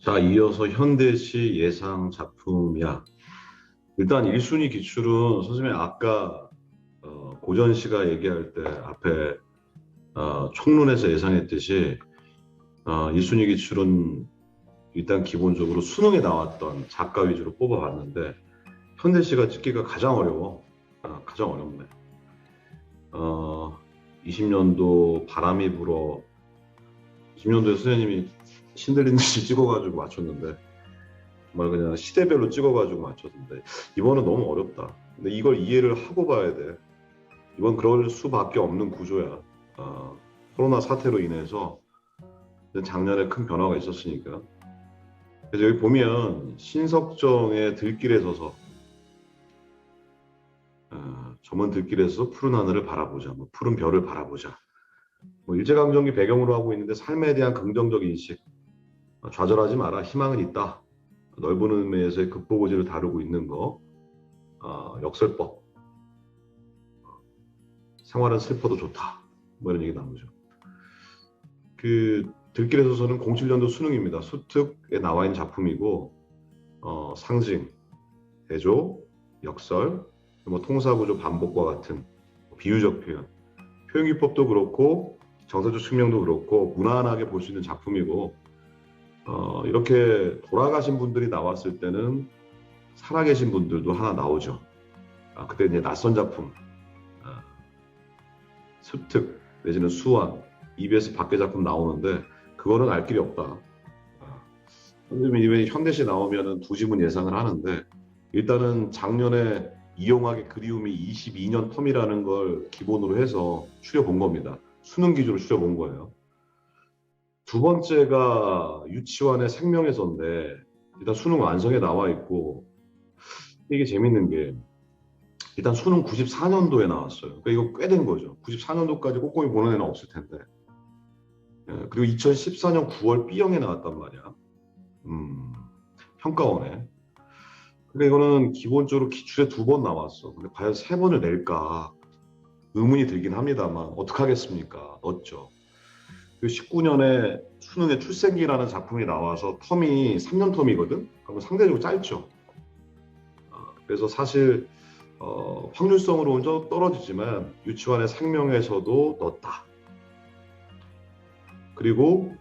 자, 이어서 현대시 예상 작품이야. 일단 1순위 기출은 선생님이 아까 고전 씨가 얘기할 때 앞에 총론에서 예상했듯이 1순위 기출은 일단 기본적으로 수능에 나왔던 작가 위주로 뽑아봤는데 현대시가 찍기가 가장 어려워. 가장 어렵네. 어, 20년도 바람이 불어 20년도에 선생님이 신들린 듯이 찍어가지고 맞췄는데 정말 그냥 시대별로 찍어가지고 맞췄는데 이번은 너무 어렵다. 근데 이걸 이해를 하고 봐야 돼. 이번 그럴 수밖에 없는 구조야. 코로나 사태로 인해서 작년에 큰 변화가 있었으니까. 그래서 여기 보면 신석정의 들길에 서서 저먼 들길에 서 푸른 하늘을 바라보자, 뭐 푸른 별을 바라보자. 뭐 일제강점기 배경으로 하고 있는데 삶에 대한 긍정적 인식, 좌절하지 마라, 희망은 있다. 넓은 의미에서의 극복의지를 다루고 있는 거, 역설법, 생활은 슬퍼도 좋다. 뭐 이런 얘기 나오죠. 그 들길에 서서는 07년도 수능입니다. 수특에 나와 있는 작품이고, 상징, 대조, 역설, 뭐 통사구조 반복과 같은 비유적 표현, 표현기법도 그렇고 정서적 측면도 그렇고 무난하게 볼 수 있는 작품이고, 이렇게 돌아가신 분들이 나왔을 때는 살아계신 분들도 하나 나오죠. 그때 이제 낯선 작품, 수특 내지는 수완, EBS 밖에 작품 나오는데 그거는 알 길이 없다. 선생님이 현대시 나오면은 두 지문 예상을 하는데 일단은 작년에 이용하기 그리움이 22년 텀이라는 걸 기본으로 해서 추려본 겁니다. 수능 기준으로 추려본 거예요. 두 번째가 유치원의 생명에서인데 일단 수능 완성에 나와 있고 이게 재밌는 게 일단 수능 94년도에 나왔어요. 그러니까 이거 꽤 된 거죠. 94년도까지 꼼꼼히 보는 애는 없을 텐데. 그리고 2014년 9월 B형에 나왔단 말이야. 평가원에. 그러니까 이거는 기본적으로 기출에 두 번 나왔어. 근데 과연 세 번을 낼까 의문이 들긴 합니다만 어떡하겠습니까? 넣었죠. 그 19년에 수능의 출생기라는 작품이 나와서 텀이 3년 텀이거든? 그러면 상대적으로 짧죠. 그래서 사실 확률성으로는 좀 떨어지지만 유치원의 생명에서도 넣었다. 그리고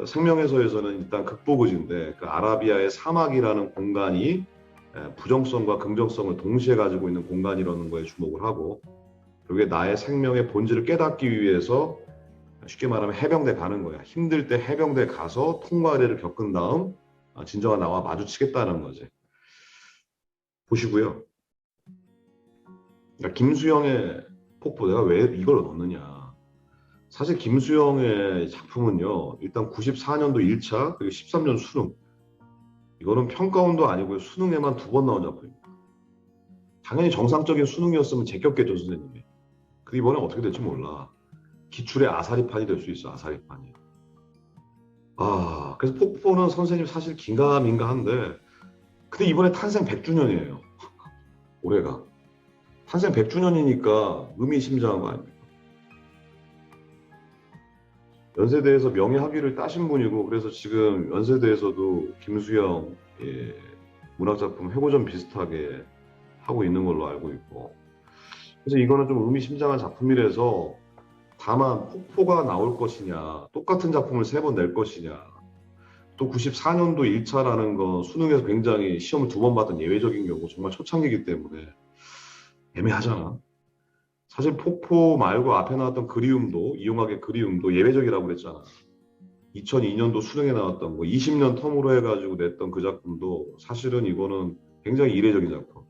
생명에서에서는 일단 극복의지인데 그 아라비아의 사막이라는 공간이 부정성과 긍정성을 동시에 가지고 있는 공간이라는 거에 주목을 하고 그게 나의 생명의 본질을 깨닫기 위해서 쉽게 말하면 해병대 가는 거야. 힘들 때 해병대 가서 통과례를 겪은 다음 진정한 나와 마주치겠다는 거지. 보시고요. 그러니까 김수영의 폭포 내가 왜 이걸 넣느냐. 사실 김수영의 작품은요. 일단 94년도 1차 그리고 13년 수능 이거는 평가원도 아니고요. 수능에만 두 번 나온 작품입니다. 당연히 정상적인 수능이었으면 제꼈겠죠 선생님이. 근데 이번에 어떻게 될지 몰라. 기출의 아사리판이 될 수 있어. 아사리판이. 그래서 폭포는 선생님 사실 긴가민가한데 근데 이번에 탄생 100주년이에요. 올해가. 탄생 100주년이니까 의미심장한 거 아닙니까? 연세대에서 명예학위를 따신 분이고 그래서 지금 연세대에서도 김수영 문학작품 회고전 비슷하게 하고 있는 걸로 알고 있고 그래서 이거는 좀 의미심장한 작품이라서 다만 폭포가 나올 것이냐 똑같은 작품을 세 번 낼 것이냐 또 94년도 1차라는 건 수능에서 굉장히 시험을 두 번 봤던 예외적인 경우 정말 초창기이기 때문에 애매하잖아. 사실 폭포 말고 앞에 나왔던 그리움도 이용하게 그리움도 예외적이라고 그랬잖아. 2002년도 수능에 나왔던 거 20년 텀으로 해가지고 냈던 그 작품도 사실은 이거는 굉장히 이례적인 작품.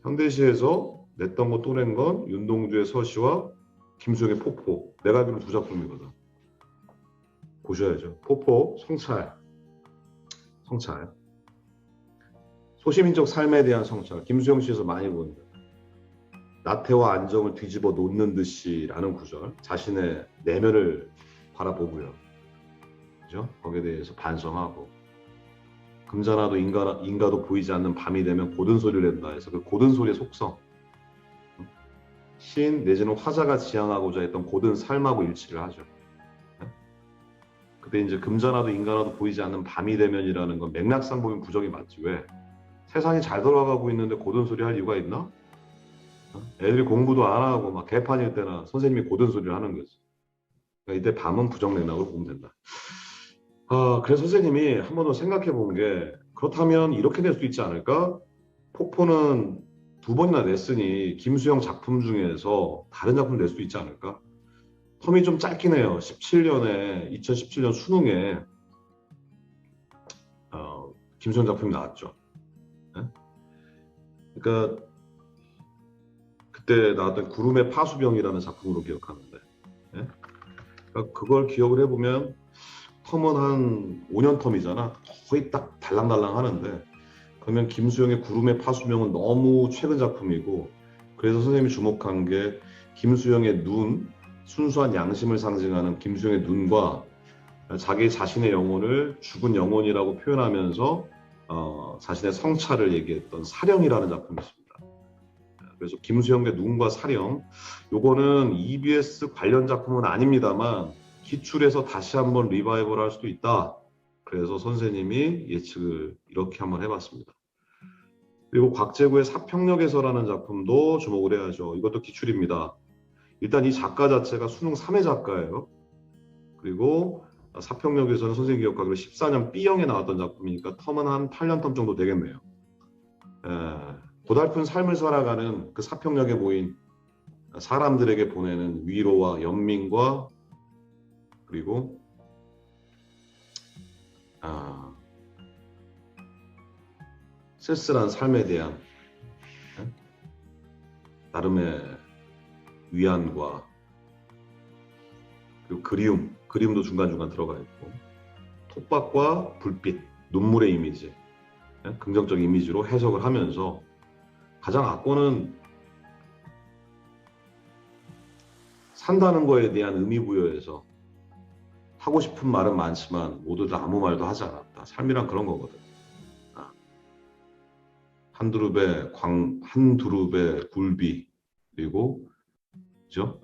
현대시에서 냈던 거 또 낸 건 윤동주의 서시와 김수영의 폭포. 내가 알기로는 두 작품이거든. 보셔야죠. 폭포, 성찰. 성찰. 소시민적 삶에 대한 성찰. 김수영 씨에서 많이 본 나태와 안정을 뒤집어 놓는 듯이라는 구절. 자신의 내면을 바라보고요. 그죠? 거기에 대해서 반성하고. 금자나도 인가도 보이지 않는 밤이 되면 고든 소리를 낸다 해서 그 고든 소리의 속성. 시인 내지는 화자가 지향하고자 했던 고든 삶하고 일치를 하죠. 그때 이제 금자나도 인간화도 보이지 않는 밤이 되면이라는 건 맥락상 보면 부정이 맞지. 왜? 세상이 잘 돌아가고 있는데 고든 소리 할 이유가 있나? 애들이 공부도 안 하고 막 개판일 때나 선생님이 고든 소리를 하는 거지. 그러니까 이때 밤은 부정 맥락으로 보면 된다. 그래서 선생님이 한 번 더 생각해 본 게, 그렇다면 이렇게 낼 수 있지 않을까? 폭포는 두 번이나 냈으니 김수영 작품 중에서 다른 작품 낼 수 있지 않을까? 텀이 좀 짧긴 해요. 17년에 2017년 수능에 김수영 작품이 나왔죠. 예? 그러니까 그때 나왔던 구름의 파수병이라는 작품으로 기억하는데, 예? 그러니까 그걸 기억을 해보면 텀은 한 5년 텀이잖아. 거의 딱 달랑달랑 하는데, 그러면 김수영의 구름의 파수병은 너무 최근 작품이고, 그래서 선생님이 주목한 게 김수영의 눈, 순수한 양심을 상징하는 김수영의 눈과 자기 자신의 영혼을 죽은 영혼이라고 표현하면서 자신의 성찰을 얘기했던 사령이라는 작품이 있습니다. 그래서 김수영의 눈과 사령, 요거는 EBS 관련 작품은 아닙니다만 기출해서 다시 한번 리바이벌 할 수도 있다. 그래서 선생님이 예측을 이렇게 한번 해봤습니다. 그리고 곽재구의 사평역에서라는 작품도 주목을 해야죠. 이것도 기출입니다. 일단 이 작가 자체가 수능 3회 작가예요. 그리고 사평역에서는 선생님 기억하기로 14년 B형에 나왔던 작품이니까 텀은 한 8년 텀 정도 되겠네요. 고달픈 삶을 살아가는 그 사평역에 모인 사람들에게 보내는 위로와 연민과 그리고 쓸쓸한 삶에 대한 나름의 위안과 그리고 그리움도 중간중간 들어가 있고, 톱밥과 불빛, 눈물의 이미지, 긍정적 이미지로 해석을 하면서 가장 악권은 산다는 거에 대한 의미 부여에서 하고 싶은 말은 많지만 모두들 아무 말도 하지 않았다. 삶이란 그런 거거든. 한 두릅의 굴비, 그리고 그죠?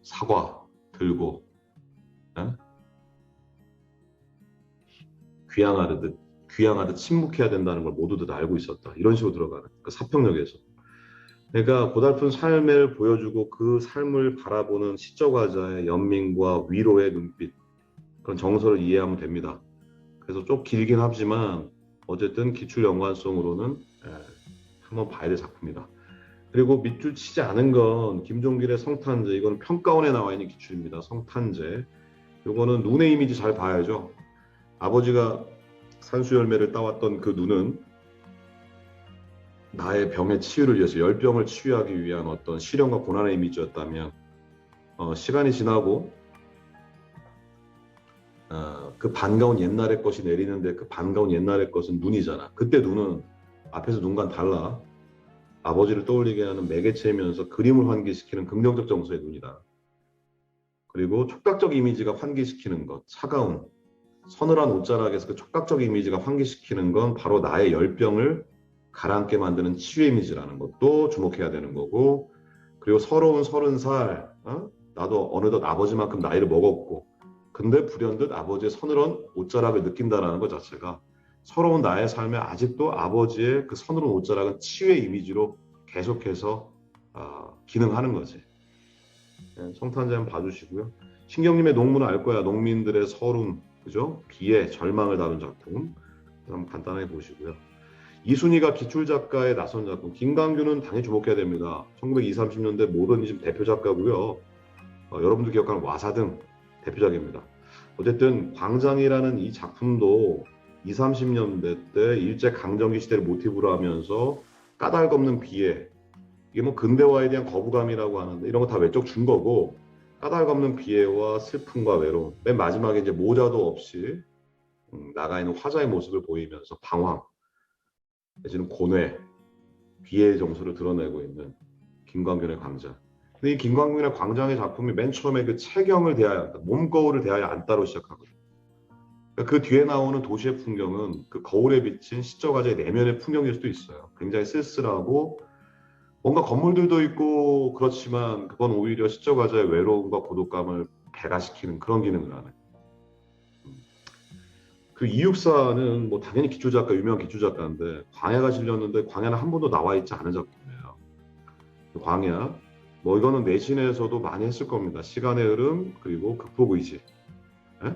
사과 들고 귀향하듯 침묵해야 된다는 걸 모두들 알고 있었다. 이런 식으로 들어가는 그 사평역에서. 그러니까 고달픈 삶을 보여주고 그 삶을 바라보는 시적화자의 연민과 위로의 눈빛, 그런 정서를 이해하면 됩니다. 그래서 좀 길긴 하지만 어쨌든 기출 연관성으로는 한번 봐야 될 작품이다. 그리고 밑줄 치지 않은 건 김종길의 성탄제, 이거는 평가원에 나와 있는 기출입니다. 성탄제. 이거는 눈의 이미지 잘 봐야죠. 아버지가 산수 열매를 따왔던 그 눈은 나의 병의 치유를 위해서, 열병을 치유하기 위한 어떤 시련과 고난의 이미지였다면, 시간이 지나고 그 반가운 옛날의 것이 내리는데, 그 반가운 옛날의 것은 눈이잖아. 그때 눈은 앞에서 눈과 달라 아버지를 떠올리게 하는 매개체이면서 그림을 환기시키는 긍정적 정서의 눈이다. 그리고 촉각적 이미지가 환기시키는 것, 차가운 서늘한 옷자락에서 그 촉각적 이미지가 환기시키는 건 바로 나의 열병을 가라앉게 만드는 치유 이미지라는 것도 주목해야 되는 거고, 그리고 서러운 30살, 나도 어느덧 아버지만큼 나이를 먹었고, 근데 불현듯 아버지의 서늘한 옷자락을 느낀다는 것 자체가 서러운 나의 삶에 아직도 아버지의 그 서늘한 옷자락은 치유의 이미지로 계속해서 기능하는 거지. 성탄제 한번 봐주시고요. 신경님의 농문을 알 거야. 농민들의 서름, 그죠? 비애, 절망을 다룬 작품 한번 간단하게 보시고요. 이순희가 기출작가의 나선 작품, 김광규는 당연히 주목해야 됩니다. 1920, 30년대 모더니즘 대표 작가고요. 여러분들 기억하는 와사등 대표작입니다. 어쨌든 광장이라는 이 작품도 20, 30년대 때 일제강점기 시대를 모티브로 하면서 까닭없는 비애, 이게 뭐 근대화에 대한 거부감이라고 하는데 이런 거 다 외적 준 거고, 까닭없는 비애와 슬픔과 외로움, 맨 마지막에 이제 모자도 없이 나가 있는 화자의 모습을 보이면서 방황 내지는 고뇌, 비애의 정서를 드러내고 있는 김광균의 광장. 근데 이 김광균의 광장의 작품이 맨 처음에 그 체경을 대하여 한다, 몸거울을 대하여 안다로 시작하거든요. 그 뒤에 나오는 도시의 풍경은 그 거울에 비친 시적화자의 내면의 풍경일 수도 있어요. 굉장히 쓸쓸하고 뭔가 건물들도 있고 그렇지만 그건 오히려 시적화자의 외로움과 고독감을 배가시키는 그런 기능을 하는. 그 이육사는 뭐 당연히 기초작가, 유명한 기초작가인데 광야가 실렸는데 광야는 한 번도 나와 있지 않은 작품이에요. 광야 뭐 이거는 내신에서도 많이 했을 겁니다. 시간의 흐름 그리고 극복의지. 예?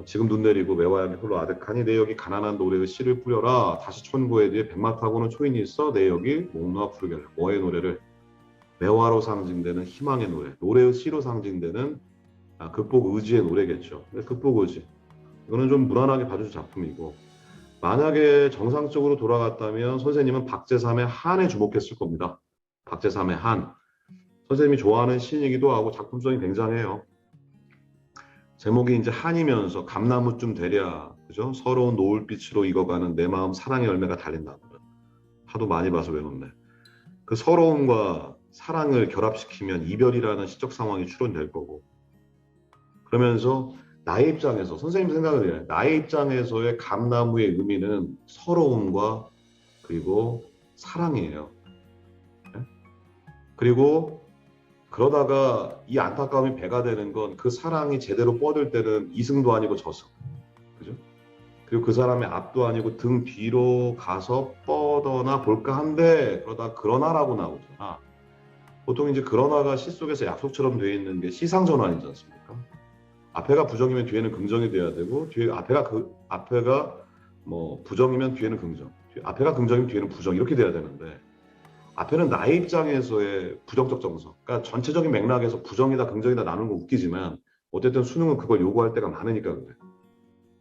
지금 눈 내리고 매화향이 홀로 아득하니 내 여기 가난한 노래의 씨를 뿌려라. 다시 촌고에 뒤에 백마 타고는 초인이 있어 내 여기 목놓아 부르게 해. 뭐의 노래를 매화로 상징되는 희망의 노래, 노래의 씨로 상징되는 극복 의지의 노래겠죠. 극복 의지. 이거는 좀 무난하게 봐줄 작품이고 만약에 정상적으로 돌아갔다면 선생님은 박제삼의 한에 주목했을 겁니다. 박제삼의 한. 선생님이 좋아하는 시이기도 하고 작품성이 굉장해요. 제목이 이제 한이면서 감나무쯤 되랴, 그죠? 서러운 노을빛으로 익어가는 내 마음 사랑의 열매가 달린다. 하도 많이 봐서 외웠네. 그 서러움과 사랑을 결합시키면 이별이라는 시적 상황이 추론될 거고. 그러면서 나의 입장에서 선생님 생각을 해요. 나의 입장에서의 감나무의 의미는 서러움과 그리고 사랑이에요. 네? 그리고 그러다가 이 안타까움이 배가 되는 건 그 사랑이 제대로 뻗을 때는 이승도 아니고 저승. 그죠? 그리고 그 사람의 앞도 아니고 등 뒤로 가서 뻗어나 볼까 한데 그러다 그러나라고 나오잖아. 보통 이제 그러나가 시 속에서 약속처럼 되어 있는 게 시상전환이지 않습니까? 앞에가 부정이면 뒤에는 긍정이 돼야 되고 뒤에 앞에가 뭐 부정이면 뒤에는 긍정. 앞에가 긍정이면 뒤에는 부정 이렇게 돼야 되는데 앞에는 나의 입장에서의 부정적 정서. 그러니까 전체적인 맥락에서 부정이다 긍정이다 나누는 거 웃기지만 어쨌든 수능은 그걸 요구할 때가 많으니까 그래.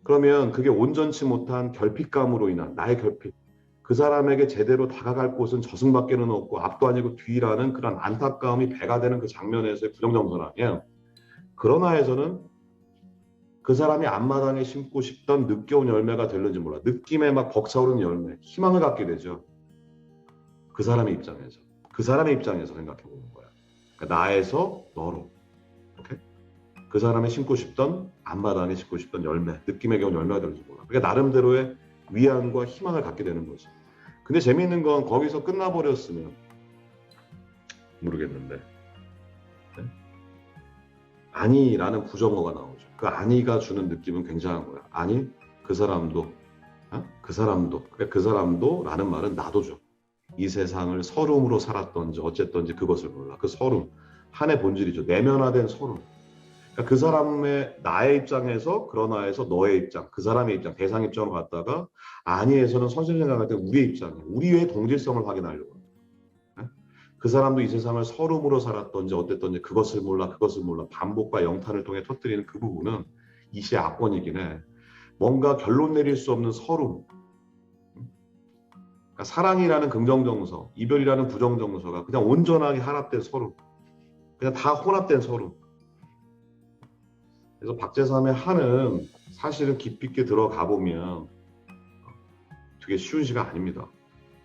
그러면 그게 온전치 못한 결핍감으로 인한 나의 결핍. 그 사람에게 제대로 다가갈 곳은 저승밖에는 없고 앞도 아니고 뒤라는 그런 안타까움이 배가 되는 그 장면에서의 부정정서라면 그러나에서는 그 사람이 앞마당에 심고 싶던 늦겨운 열매가 될는지 몰라. 느낌에 막 벅차오르는 열매, 희망을 갖게 되죠. 그 사람의 입장에서. 그 사람의 입장에서 생각해 보는 거야. 그러니까 나에서 너로. 오케이? 그 사람이 심고 싶던 앞마당에 심고 싶던 열매, 느낌에 겨운 열매가 될지 몰라. 그러니까 나름대로의 위안과 희망을 갖게 되는 거지. 근데 재미있는 건 거기서 끝나버렸으면 모르겠는데 네? 아니라는 부정어가 나오죠. 그 아니가 주는 느낌은 굉장한 거야. 아니 그 사람도 그 사람도 그러니까 그 사람도 라는 말은 나도죠. 이 세상을 서름으로 살았던지 어쨌든지 그것을 몰라. 그 서름 한의 본질이죠. 내면화된 서름. 그러니까 그 사람의 나의 입장에서 그러나에서 너의 입장, 그 사람의 입장, 대상 입장으로 갔다가 아니에서는 선생님 생각할 때 우리의 입장이에요. 우리의 동질성을 확인하려고. 그 사람도 이 세상을 서름으로 살았던지 어땠던지 그것을 몰라 반복과 영탄을 통해 터뜨리는 그 부분은 이 시의 악권이긴 해. 뭔가 결론 내릴 수 없는 서름. 그러니까 사랑이라는 긍정정서, 이별이라는 부정정서가 그냥 온전하게 하납된 서름. 그냥 다 혼합된 서름. 그래서 박제삼의 한은 사실은 깊이 있게 들어가 보면 되게 쉬운 시가 아닙니다.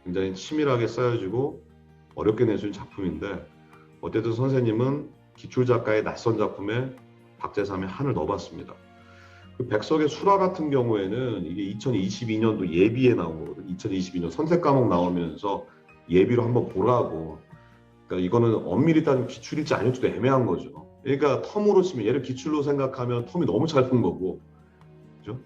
굉장히 치밀하게 쌓여지고 어렵게 낼 수 있는 작품인데 어쨌든 선생님은 기출작가의 낯선 작품에 박제삼의 한을 넣어봤습니다. 그 백석의 수라 같은 경우에는 이게 2022년도 예비에 나온 거거든요. 2022년 선택 과목 나오면서 예비로 한번 보라고. 그러니까 이거는 엄밀히 따지면 기출일지 아닐지도 애매한 거죠. 그러니까 텀으로 치면 얘를 기출로 생각하면 텀이 너무 짧은 거고, 그죠?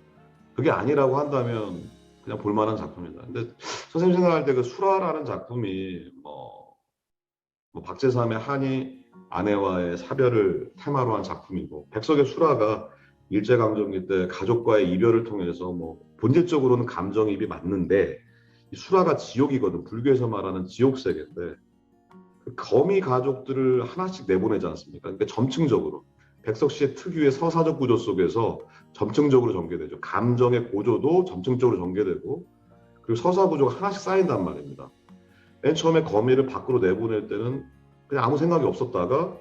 그게 아니라고 한다면 그냥 볼만한 작품이다. 근데 선생님 생각할 때 그 수라라는 작품이 뭐 박제삼의 한이 아내와의 사별을 테마로 한 작품이고 백석의 수라가 일제강점기 때 가족과의 이별을 통해서 뭐 본질적으로는 감정이입이 맞는데 이 수라가 지옥이거든. 불교에서 말하는 지옥세계인데 그 거미 가족들을 하나씩 내보내지 않습니까? 그러니까 점층적으로 백석 씨의 특유의 서사적 구조 속에서 점층적으로 전개되죠. 감정의 고조도 점층적으로 전개되고 그리고 서사 구조가 하나씩 쌓인단 말입니다. 맨 처음에 거미를 밖으로 내보낼 때는 그냥 아무 생각이 없었다가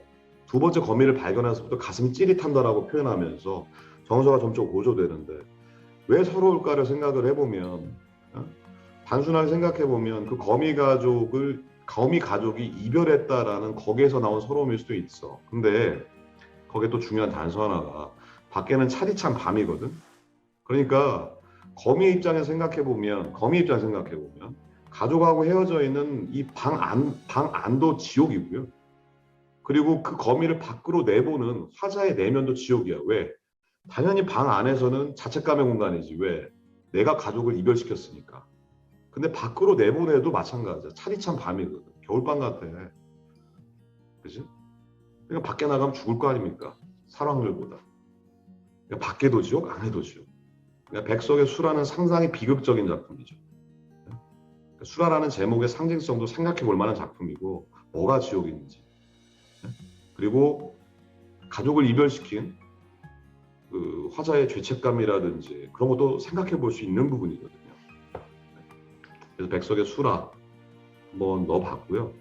두 번째 거미를 발견해서부터 가슴이 찌릿한다라고 표현하면서 정서가 점점 고조되는데 왜 서러울까를 생각을 해보면 단순하게 생각해보면 그 거미 가족이 이별했다라는 거기에서 나온 서러움일 수도 있어. 근데 거기에 또 중요한 단서 하나가 밖에는 차디찬 밤이거든. 그러니까 거미 입장에서 생각해보면 가족하고 헤어져 있는 이 방 안도 지옥이고요. 그리고 그 거미를 밖으로 내보는 화자의 내면도 지옥이야. 왜? 당연히 방 안에서는 자책감의 공간이지. 왜? 내가 가족을 이별시켰으니까. 근데 밖으로 내보내도 마찬가지야. 차디찬 밤이거든. 겨울밤 같아. 그지? 그러니까 밖에 나가면 죽을 거 아닙니까? 사랑들보다. 그러니까 밖에도 지옥, 안에도 지옥. 그러니까 백석의 수라는 상당히 비극적인 작품이죠. 그러니까 수라라는 제목의 상징성도 생각해 볼 만한 작품이고, 뭐가 지옥인지. 그리고 가족을 이별시킨 그 화자의 죄책감이라든지 그런 것도 생각해 볼 수 있는 부분이거든요. 그래서 백석의 수라 한번 넣어봤고요.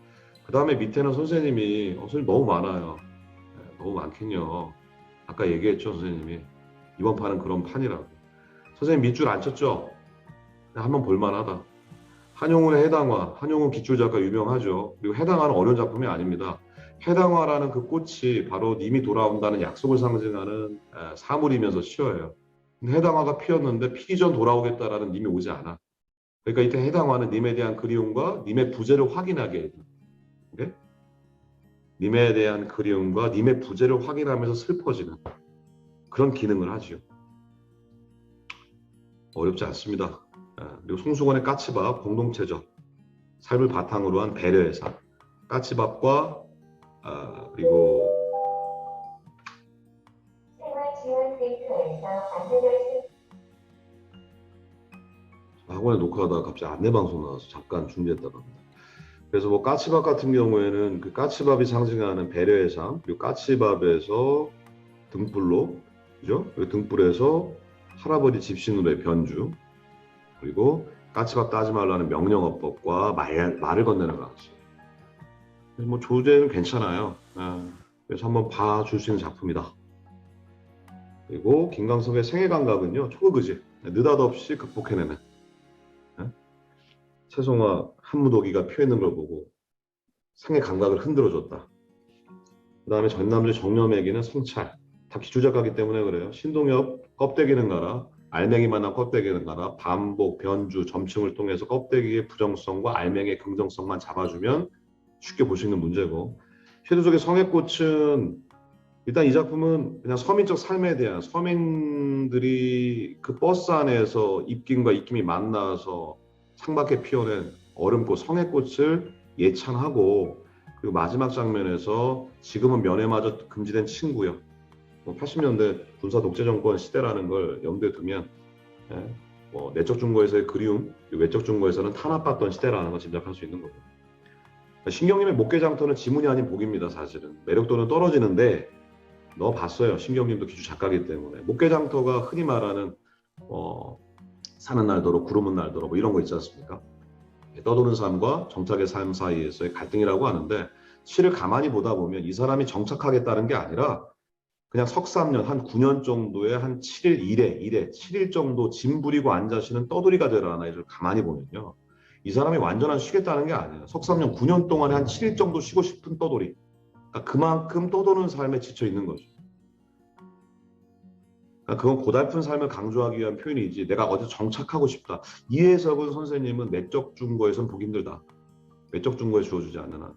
그 다음에 밑에는 선생님이 선생님 너무 많아요. 너무 많긴요. 아까 얘기했죠, 선생님이. 이번 판은 그런 판이라고. 선생님 밑줄 안 쳤죠? 한번 볼만하다. 한용운의 해당화, 한용운 기출작가 유명하죠. 그리고 해당화는 어려운 작품이 아닙니다. 해당화라는 그 꽃이 바로 님이 돌아온다는 약속을 상징하는 사물이면서 시여예요. 해당화가 피었는데 피기 전 돌아오겠다라는 님이 오지 않아. 그러니까 이때 해당화는 님에 대한 그리움과 님의 부재를 확인하게 해요. 네? 님에 대한 그리움과 님의 부재를 확인하면서 슬퍼지는 그런 기능을 하죠. 어렵지 않습니다. 그리고 송수건의 까치밥 공동체적 삶을 바탕으로 한 배려의 삶. 까치밥과 그리고 학원에 녹화하다가 갑자기 안내방송 나와서 잠깐 준비했다가 합니다. 그래서 뭐 까치밥 같은 경우에는 그 까치밥이 상징하는 배려의 삶, 그리고 까치밥에서 등불로, 그죠? 그리고 등불에서 할아버지 집신으로의 변주, 그리고 까치밥 따지 말라는 명령어법과 말을 건네는 강시. 그래서 뭐 조제는 괜찮아요. 그래서 한번 봐줄 수 있는 작품이다. 그리고 김광석의 생애 감각은요, 초극의지, 느닷없이 극복해내는. 최송화 한무더기가 표현한 걸 보고 생애 감각을 흔들어줬다. 그 다음에 전남주 정념애기는 성찰. 다 기초작가기 때문에 그래요. 신동엽 껍데기는 가라. 알맹이 만한 껍데기는 가라. 반복, 변주, 점층을 통해서 껍데기의 부정성과 알맹이의 긍정성만 잡아주면 쉽게 볼 수 있는 문제고, 최두석의 성애꽃은 일단 이 작품은 그냥 서민적 삶에 대한 서민들이 그 버스 안에서 입김과 입김이 만나서 창밖에 피어낸 얼음꽃, 성애꽃을 예찬하고, 그리고 마지막 장면에서 지금은 면회마저 금지된 친구요. 80년대 군사 독재 정권 시대라는 걸 염두에 두면 뭐 내적 증거에서의 그리움, 외적 증거에서는 탄압받던 시대라는 걸 짐작할 수 있는 거고. 신경님의 목계장터는 지문이 아닌 복입니다. 사실은 매력도는 떨어지는데 넣어봤어요. 신경님도 기주 작가이기 때문에. 목계장터가 흔히 말하는 사는 날더러 구름은 날더러 뭐 이런 거 있지 않습니까? 떠도는 삶과 정착의 삶 사이에서의 갈등이라고 하는데, 시를 가만히 보다 보면 이 사람이 정착하겠다는 게 아니라 그냥 석삼년 한 9년 정도의 한 7일 일에 7일 정도 짐 부리고 앉아 쉬는 떠돌이가 되라나 이를 가만히 보면요, 이 사람이 완전한 쉬겠다는 게 아니에요. 석삼년 9년 동안에 한 7일 정도 쉬고 싶은 떠돌이. 그러니까 그만큼 떠도는 삶에 지쳐 있는 거죠. 그러니까 그건 고달픈 삶을 강조하기 위한 표현이지 내가 어디 정착하고 싶다. 이 해석은 선생님은 내적 중거에선 보기 힘들다. 외적 중거에 주어주지 않는 한.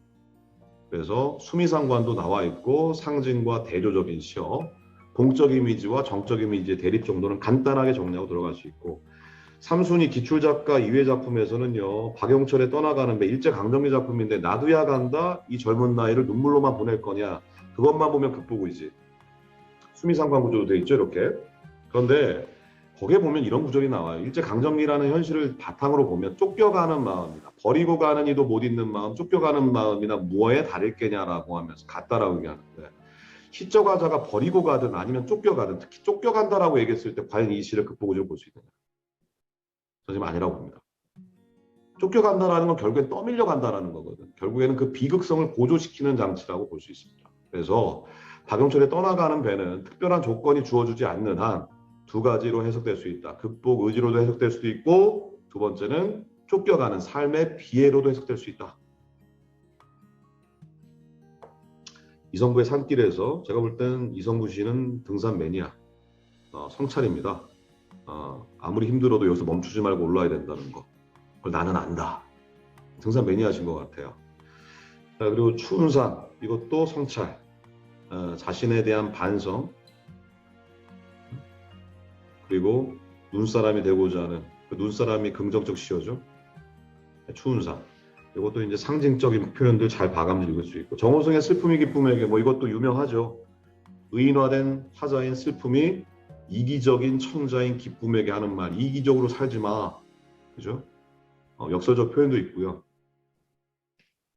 그래서 수미상관도 나와 있고 상징과 대조적인 시어, 공적 이미지와 정적 이미지의 대립 정도는 간단하게 정리하고 들어갈 수 있고, 삼순위 기출작가 이외 작품에서는요, 박영철의 떠나가는 배 일제강점기 작품인데 나도야 간다, 이 젊은 나이를 눈물로만 보낼 거냐, 그것만 보면 극복이지. 수미상관 구조로 돼 있죠, 이렇게. 그런데 거기에 보면 이런 구절이 나와요. 일제강점기라는 현실을 바탕으로 보면 쫓겨가는 마음이다. 버리고 가는 이도 못 있는 마음, 쫓겨가는 마음이나 무엇에 다를 게냐라고 하면서 같다라고 얘기하는데, 시적 화자가 버리고 가든 아니면 쫓겨가든, 특히 쫓겨간다라고 얘기했을 때 과연 이 시를 극복으로 볼 수 있느냐. 저는 아니라고 봅니다. 쫓겨간다라는 건 결국엔 떠밀려 간다라는 거거든. 결국에는 그 비극성을 고조시키는 장치라고 볼 수 있습니다. 그래서 박영철의 떠나가는 배는 특별한 조건이 주어지지 않는 한 두 가지로 해석될 수 있다. 극복 의지로도 해석될 수도 있고, 두 번째는 쫓겨가는 삶의 비애로도 해석될 수 있다. 이성부의 산길에서 제가 볼 땐 이성부 씨는 등산 매니아, 성찰입니다. 아무리 힘들어도 여기서 멈추지 말고 올라야 된다는 거, 그걸 나는 안다. 등산 매니아신 것 같아요. 그리고 추운 산, 이것도 성찰, 자신에 대한 반성, 그리고 눈사람이 되고자 하는 그 눈사람이 긍정적 시어죠. 추운 삶. 이것도 이제 상징적인 표현들 잘 봐가면서 읽을 수 있고 정호성의 슬픔이 기쁨에게 뭐 이것도 유명하죠. 의인화된 화자인 슬픔이 이기적인 청자인 기쁨에게 하는 말. 이기적으로 살지 마. 그죠? 역설적 표현도 있고요.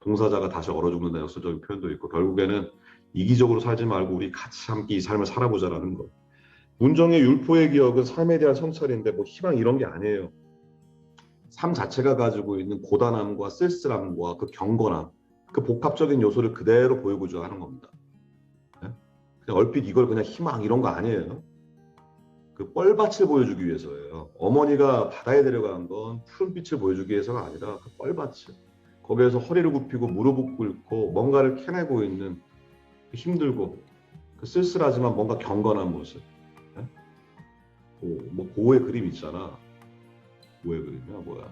동사자가 다시 얼어 죽는다는 역설적인 표현도 있고 결국에는 이기적으로 살지 말고 우리 같이 함께 이 삶을 살아보자라는 거. 문정의 율포의 기억은 삶에 대한 성찰인데 뭐 희망 이런 게 아니에요. 삶 자체가 가지고 있는 고단함과 쓸쓸함과 그 경건함, 그 복합적인 요소를 그대로 보이고자 하는 겁니다. 네? 그냥 얼핏 이걸 그냥 희망 이런 거 아니에요. 그 뻘밭을 보여주기 위해서예요. 어머니가 바다에 데려간 건 푸른 빛을 보여주기 위해서가 아니라 그 뻘밭을 거기에서 허리를 굽히고 무릎을 꿇고 뭔가를 캐내고 있는 그 힘들고 그 쓸쓸하지만 뭔가 경건한 모습. 네? 뭐 고의 그림 있잖아. 고의 그림이야 뭐야?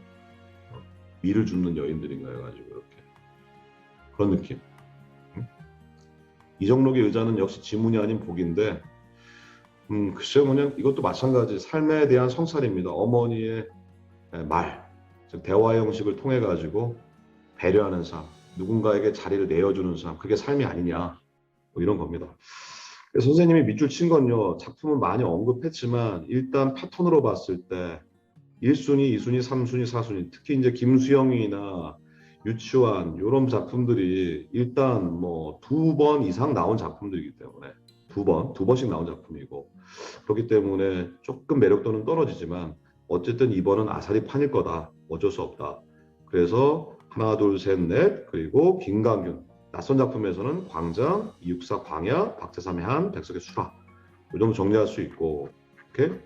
미를 줍는 여인들인가 해가지고 이렇게 그런 느낌. 응? 이정록의 의자는 역시 지문이 아닌 복인데, 글쎄요, 그냥 이것도 마찬가지 삶에 대한 성찰입니다. 어머니의 말, 즉 대화 형식을 통해 가지고 배려하는 삶, 누군가에게 자리를 내어주는 삶, 그게 삶이 아니냐, 뭐 이런 겁니다. 선생님이 밑줄 친 건요, 작품은 많이 언급했지만 일단 패턴으로 봤을 때 1순위, 2순위, 3순위, 4순위, 특히 이제 김수영이나 유치원 이런 작품들이 일단 뭐 2번 이상 나온 작품들이기 때문에 두 번씩 나온 작품이고 그렇기 때문에 조금 매력도는 떨어지지만 어쨌든 이번은 아사리 판일 거다. 어쩔 수 없다. 그래서 하나, 둘, 셋, 넷 그리고 김강균 낯선 작품에서는 광장, 이육사 광야, 박재삼의 한, 백석의 수라 이 정도 정리할 수 있고 이렇게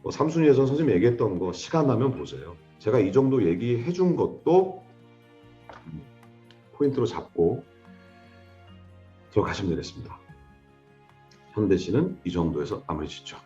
3순위에서는 선생님이 얘기했던 거 시간 나면 보세요. 제가 이 정도 얘기해 준 것도 포인트로 잡고 들어가시면 되겠습니다. 현대 시는 이 정도에서 마무리 짓죠.